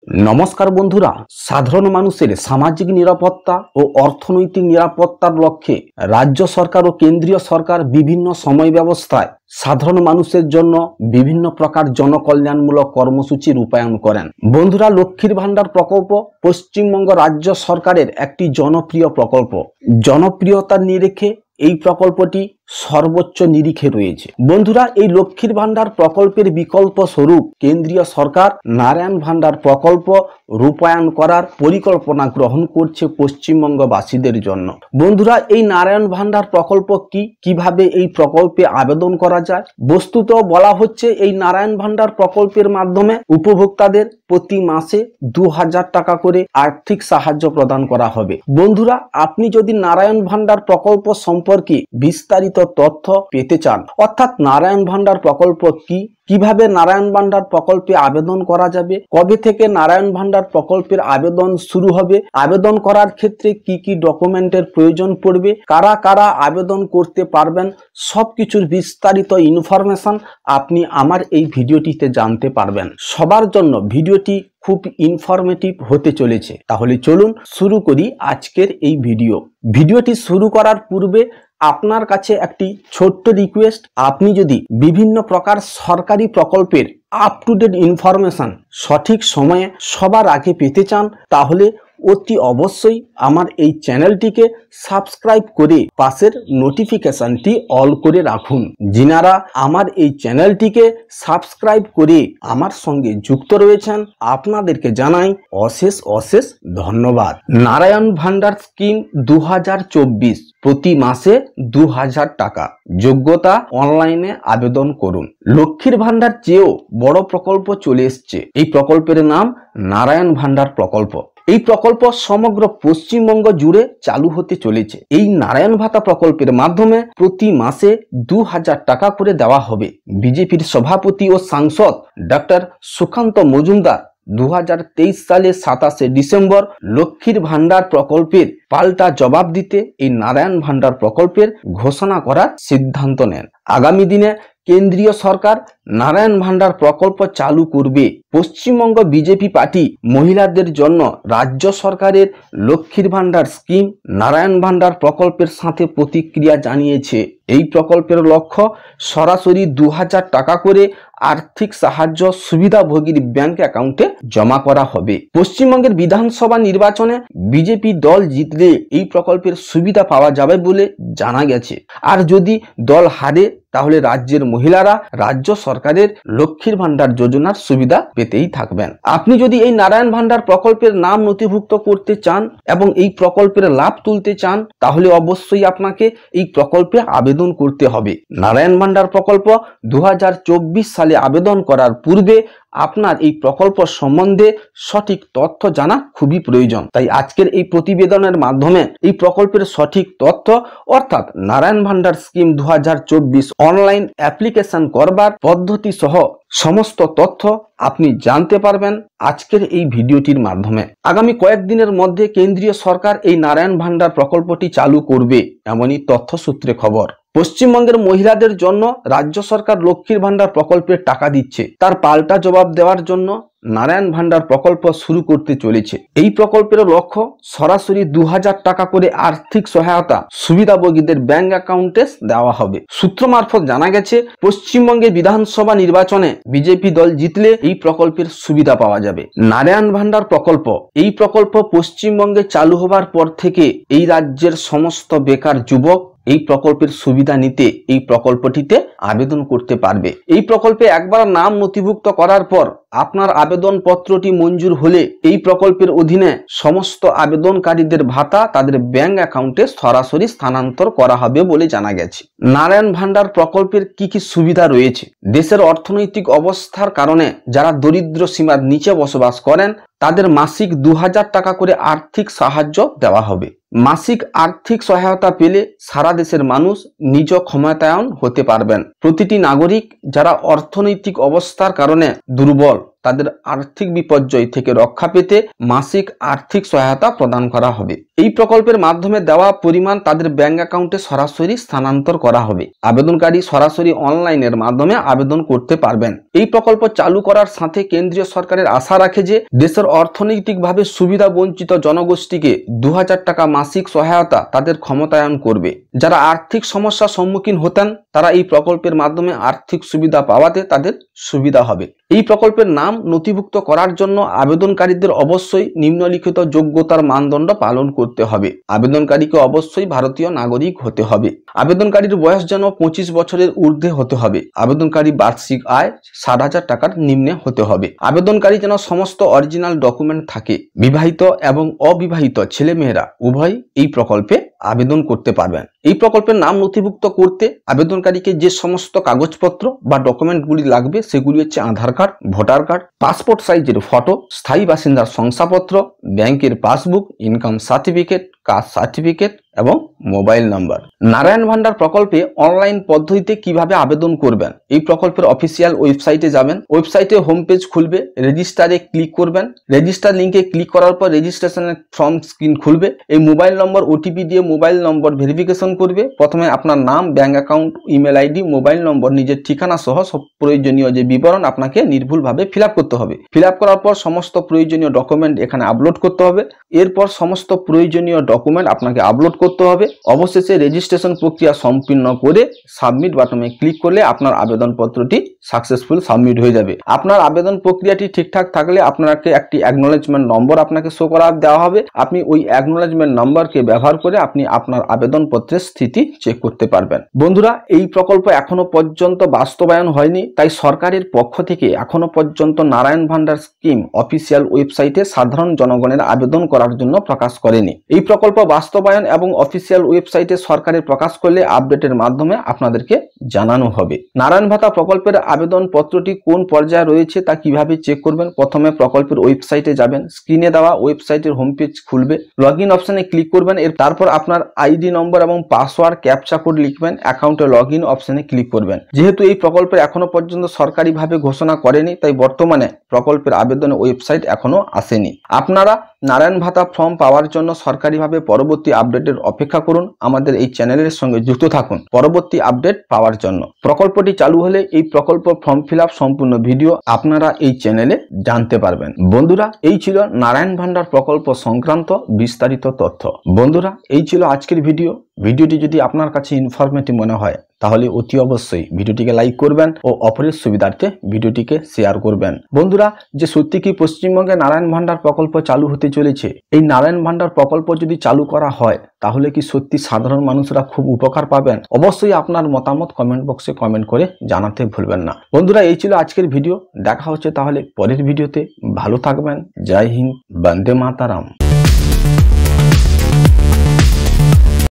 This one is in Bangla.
নমস্কার বন্ধুরা, সাধারণ মানুষের সামাজিক নিরাপত্তা ও অর্থনৈতিক নিরাপত্তার লক্ষ্যে রাজ্য সরকার ও কেন্দ্রীয় সরকার বিভিন্ন সময় ব্যবস্থায় সাধারণ মানুষের জন্য বিভিন্ন প্রকার জনকল্যাণমূলক কর্মসূচি রূপায়ণ করেন। বন্ধুরা, লক্ষ্মীর ভান্ডার প্রকল্প পশ্চিমবঙ্গ রাজ্য সরকারের একটি জনপ্রিয় প্রকল্প। জনপ্রিয়তার নিরিখে এই প্রকল্পটি সর্বোচ্চ নিরিখে রয়েছে। বন্ধুরা, এই লক্ষ্মীর ভান্ডার প্রকল্পের বিকল্প স্বরূপ কেন্দ্রীয় সরকার নারায়ণ ভান্ডার প্রকল্প রূপায়ণ করার পরিকল্পনা গ্রহণ করছে পশ্চিমবঙ্গবাসীদের জন্য। বন্ধুরা, এই নারায়ণ ভান্ডার প্রকল্প কিভাবে এই প্রকল্পে আবেদন করা যায়? বস্তুত বলা হচ্ছে, এই নারায়ণ ভান্ডার প্রকল্পের মাধ্যমে উপভোক্তাদের প্রতি মাসে 2000 টাকা করে আর্থিক সাহায্য প্রদান করা হবে। বন্ধুরা, আপনি যদি নারায়ণ ভান্ডার প্রকল্প সম্পর্কে বিস্তারিত তথ্য পেতে চান, অর্থাৎ নারায়ণ ভান্ডার প্রকল্প কিভাবে নারায়ণ ভান্ডার প্রকল্পে আবেদন করা যাবে, কবে থেকে নারায়ণ ভান্ডার প্রকল্পের আবেদন শুরু হবে, আবেদন করার ক্ষেত্রে কি কি ডকুমেন্টের প্রয়োজন পড়বে, কারা কারা আবেদন করতে পারবেন, সবকিছুর বিস্তারিত ইনফরমেশন আপনি আমার এই ভিডিওটিতে জানতে পারবেন। সবার জন্য ভিডিওটি খুব ইনফরমেটিভ হতে চলেছে। তাহলে চলুন শুরু করি আজকের এই ভিডিওটি শুরু করার পূর্বে আপনার কাছে একটি ছোট্ট রিকোয়েস্ট, আপনি যদি বিভিন্ন প্রকার সরকারি প্রকল্পের আপ টু ডেট ইনফরমেশন সঠিক সময়ে সবার আগে পেতে চান, তাহলে অতি অবশ্যই আমার এই চ্যানেলটিকে সাবস্ক্রাইব করে পাশের নোটিফিকেশনটি অল করে রাখুন। যিনারা আমার এই চ্যানেলটিকে সাবস্ক্রাইব করে আমার সঙ্গে যুক্ত রয়েছেন, আপনাদেরকে জানাই অশেষ অশেষ ধন্যবাদ। নারায়ণ ভান্ডার স্কিম 2024, প্রতি মাসে 2000 টাকা, যোগ্যতা অনলাইনে আবেদন করুন। লক্ষ্মীর ভান্ডার চেয়েও বড় প্রকল্প চলে এসছে। এই প্রকল্পের নাম নারায়ণ ভান্ডার প্রকল্প। এই প্রকল্প সমগ্র পশ্চিমবঙ্গ জুড়ে চালু হতে চলেছে। এই নারায়ণ ভাতা প্রকল্পের মাধ্যমে প্রতি মাসে 2000 টাকা করে দেওয়া হবে। বিজেপির সভাপতি ও সাংসদ ডক্টর সুকান্ত মজুমদার 2023 সালে 27শে ডিসেম্বর লক্ষ্মীর ভান্ডার প্রকল্পের পাল্টা জবাব দিতে এই নারায়ণ ভান্ডার প্রকল্পের ঘোষণা করার সিদ্ধান্ত নেন। আগামী দিনে কেন্দ্রীয় সরকার নারায়ণ ভান্ডার প্রকল্প চালু করবে। পশ্চিমবঙ্গ বিজেপি পার্টি মহিলাদের জন্য রাজ্য সরকারের লক্ষ্মীর ভান্ডার স্কিম নারায়ণ ভান্ডার প্রকল্পের সাথে প্রতিক্রিয়া জানিয়েছে। এই প্রকল্পের লক্ষ্য সরাসরি 2000 টাকা করে আর্থিক সাহায্য সুবিধাভোগীর ব্যাংক অ্যাকাউন্টে জমা করা হবে। পশ্চিমবঙ্গের বিধানসভা নির্বাচনে বিজেপি দল জিতলে এই প্রকল্পের সুবিধা পাওয়া যাবে বলে জানা গেছে। আর যদি দল হারে, তাহলে রাজ্যের মহিলারা রাজ্য সরকারের লক্ষ্মীর ভান্ডার যোজনার সুবিধা পেতেই থাকবেন। আপনি যদি এই নারায়ণ ভান্ডার প্রকল্পের নাম নথিভুক্ত করতে চান এবং এই প্রকল্পের লাভ তুলতে চান, তাহলে অবশ্যই আপনাকে এই প্রকল্পে আবেদন করতে হবে। নারায়ণ ভান্ডার প্রকল্প 2024 সালে আবেদন করার পূর্বে আপনার এই প্রকল্প সম্বন্ধে সঠিক তথ্য জানা খুবই প্রয়োজন। তাই আজকের এই প্রতিবেদনের মাধ্যমে এই প্রকল্পের সঠিক তথ্য, অর্থাৎ নারায়ণ ভান্ডার স্কিম 2024 অনলাইন অ্যাপ্লিকেশন করবার পদ্ধতি সহ সমস্ত তথ্য আপনি জানতে পারবেন আজকের এই ভিডিওটির মাধ্যমে। আগামী কয়েকদিনের মধ্যে কেন্দ্রীয় সরকার এই নারায়ণ ভান্ডার প্রকল্পটি চালু করবে, এমনই তথ্য সূত্রে খবর। পশ্চিমবঙ্গের মহিলাদের জন্য রাজ্য সরকার লক্ষ্মীর ভান্ডার প্রকল্পের টাকা দিচ্ছে, তার পাল্টা জবাব দেওয়ার জন্য নারায়ণ ভান্ডার প্রকল্প শুরু করতে চলেছে। এই প্রকল্পের লক্ষ্য সরাসরি 2000 টাকা করে আর্থিক সহায়তা সুবিধাভোগীদের ব্যাংক অ্যাকাউন্টে দেওয়া হবে। সূত্র মারফত জানা গেছে, পশ্চিমবঙ্গের বিধানসভা নির্বাচনে বিজেপি দল জিতলে এই প্রকল্পের সুবিধা পাওয়া যাবে। নারায়ণ ভান্ডার প্রকল্প, এই প্রকল্প পশ্চিমবঙ্গে চালু হবার পর থেকে এই রাজ্যের সমস্ত বেকার যুবক এই প্রকল্পের সুবিধা নিতে এই প্রকল্পটিতে আবেদন করতে পারবে। এই প্রকল্পে একবার নাম নথিভুক্ত করার পর আপনার আবেদন পত্রটি মঞ্জুর হলে এই প্রকল্পের অধীনে সমস্ত আবেদনকারীদের ভাতা তাদের ব্যাংক অ্যাকাউন্টে সরাসরি স্থানান্তর করা হবে বলে জানা গেছে। নারায়ণ ভান্ডার প্রকল্পের কি কি সুবিধা রয়েছে? দেশের অর্থনৈতিক অবস্থার কারণে যারা দরিদ্র সীমার নিচে বসবাস করেন, তাদের মাসিক 2000 টাকা করে আর্থিক সাহায্য দেওয়া হবে। মাসিক আর্থিক সহায়তা পেলে সারা দেশের মানুষ নিজ ক্ষমতায়ন হতে পারবেন। প্রতিটি নাগরিক যারা অর্থনৈতিক অবস্থার কারণে দুর্বল, তাদের আর্থিক বিপর্যয় থেকে রক্ষা পেতে মাসিক আর্থিক সহায়তা প্রদান করা হবে। এই প্রকল্পের মাধ্যমে দেওয়া পরিমাণ তাদের ব্যাংক অ্যাকাউন্টে সরাসরি স্থানান্তর করা হবে। আবেদনকারী সরাসরি অনলাইনের মাধ্যমে আবেদন করতে পারবেন। এই প্রকল্প চালু করার সাথে কেন্দ্রীয় সরকারের আশা রাখে যে দেশের অর্থনৈতিকভাবে সুবিধা বঞ্চিত জনগোষ্ঠীকে 2000 টাকা মাসিক সহায়তা তাদের ক্ষমতায়ন করবে। যারা আর্থিক সমস্যার সম্মুখীন হতেন তারা এই প্রকল্পের মাধ্যমে আর্থিক সুবিধা পাওয়াতে তাদের সুবিধা হবে। এই প্রকল্পের নাম নথিভুক্ত করার জন্য আবেদনকারীদের অবশ্যই নিম্নলিখিত যোগ্যতার মানদণ্ড পালন করতে হবে। আবেদনকারীকে অবশ্যই ভারতীয় নাগরিক হতে হবে। আবেদনকারীর বয়স যেন 25 বছরের ঊর্ধ্বে হতে হবে। আবেদনকারী বার্ষিক আয় 60,000 টাকার নিম্নে হতে হবে। আবেদনকারী যেন সমস্ত অরিজিনাল ডকুমেন্ট থাকে। বিবাহিত এবং অবিবাহিত ছেলেমেয়েরা উভয় এই প্রকল্পে আবেদন করতে পারবেন। এই প্রকল্পের নাম নথিভুক্ত করতে আবেদনকারীকে যে সমস্ত কাগজপত্র বা ডকুমেন্টগুলি লাগবে সেগুলি হচ্ছে Aadhaar card, voter card, passport সাইজের ফটো, স্থায়ী বাসিন্দার শংসাপত্র, ব্যাংকের passbook, income certificate, caste certificate এবং মোবাইল নাম্বার। নারায়ণ ভান্ডার প্রকল্পে অনলাইন পদ্ধতিতে কিভাবে আবেদন করবেন? এই প্রকল্পের অফিসিয়াল ওয়েবসাইটে যাবেন। ওয়েবসাইটে হোম পেজ খুলবে, রেজিস্টারে ক্লিক করবেন। রেজিস্টার লিঙ্কে ক্লিক করার পর রেজিস্ট্রেশনের ফর্ম স্ক্রিন খুলবে। এই মোবাইল নম্বর ওটিপি দিয়ে মোবাইল নম্বর ভেরিফিকেশন করবে। প্রথমে আপনার নাম, bank account, email ID, mobile নম্বর, নিজের ঠিকানা সহ সব প্রয়োজনীয় যে বিবরণ আপনাকে নির্ভুলভাবে ফিল আপ করতে হবে। ফিল আপ করার পর সমস্ত প্রয়োজনীয় ডকুমেন্ট এখানে আপলোড করতে হবে। এরপর সমস্ত প্রয়োজনীয় ডকুমেন্ট আপনাকে আপলোড করতে হবে। অবশেষে রেজিস্ট্রেশন প্রক্রিয়া সম্পূর্ণ করে সাবমিট বাটনে ক্লিক করলে আপনার আবেদনপত্রটি সাকসেসফুল সাবমিট হয়ে যাবে। আপনার আবেদন প্রক্রিয়াটি ঠিকঠাক থাকলে আপনাকে একটি অ্যাকনোলেজমেন্ট নম্বর আপনাকে শো করা দেওয়া হবে। আপনি ওই অ্যাকনোলেজমেন্ট নম্বরকে ব্যবহার করে আপনি আপনার আবেদনপত্রের স্থিতি চেক করতে পারবেন। বন্ধুরা, এই প্রকল্প এখনো পর্যন্ত বাস্তবায়ন হয়নি, তাই সরকারের পক্ষ থেকে এখনো পর্যন্ত নারায়ণ ভান্ডার স্কিম অফিসিয়াল ওয়েবসাইটে সাধারণ জনগণের আবেদন করার জন্য প্রকাশ করেনি। এই প্রকল্প বাস্তবায়ন এবং অফিসিয়াল ওয়েবসাইটে সরকারের প্রকাশ করলে আপডেটের মাধ্যমে আপনাদেরকে জানানো হবে। নারায়ণ ভাতা প্রকল্পের আবেদন পত্রটি কোন পর্যায়ে রয়েছে তা কিভাবে চেক করবেন? প্রথমে প্রকল্পের ওয়েবসাইটে যাবেন। স্ক্রিনে দেওয়া ওয়েবসাইটের হোম পেজ খুলবে। লগইন অপশনে ক্লিক করবেন। তারপর আপনার আইডি নম্বর এবং পাসওয়ার্ড ক্যাপচা কোড লিখবেন। অ্যাকাউন্টে লগইন অপশনে ক্লিক করবেন। যেহেতু এই প্রকল্পের এখনো পর্যন্ত সরকারিভাবে ঘোষণা করেনি, তাই বর্তমানে প্রকল্পের আবেদনের ওয়েবসাইট এখনো আসেনি। আপনারা নারায়ণ ভাতা ফর্ম পাওয়ার জন্য সরকারিভাবে পরবর্তী আপডেটের অপেক্ষা করুন। আমাদের এই চ্যানেলের সঙ্গে যুক্ত থাকুন পরবর্তী আপডেট পাওয়ার জন্য। প্রকল্পটি চালু হলে এই প্রকল্প ফর্ম ফিল আপ সম্পূর্ণ ভিডিও আপনারা এই চ্যানেলে জানতে পারবেন। বন্ধুরা, এই ছিল নারায়ণ ভান্ডার প্রকল্প সংক্রান্ত বিস্তারিত তথ্য। বন্ধুরা, এই ছিল আজকের ভিডিও। ভিডিওটি যদি আপনার কাছে ইনফরমেটিভ মনে হয় তাহলে অতি অবশ্যই ভিডিওটিকে লাইক করবেন ও অপরের সুবিধার্থে ভিডিওটিকে শেয়ার করবেন। বন্ধুরা, যে সত্যি কি পশ্চিমবঙ্গে নারায়ণ ভান্ডার প্রকল্প চালু হতে চলেছে, এই নারায়ণ ভান্ডার প্রকল্প যদি চালু করা হয় তাহলে কি সত্যি সাধারণ মানুষরা খুব উপকার পাবেন? অবশ্যই আপনার মতামত কমেন্ট বক্সে কমেন্ট করে জানাতে ভুলবেন না। বন্ধুরা, এই ছিল আজকের ভিডিও। দেখা হচ্ছে তাহলে পরের ভিডিওতে। ভালো থাকবেন। জয় হিন্দ, বন্দে মাতারাম।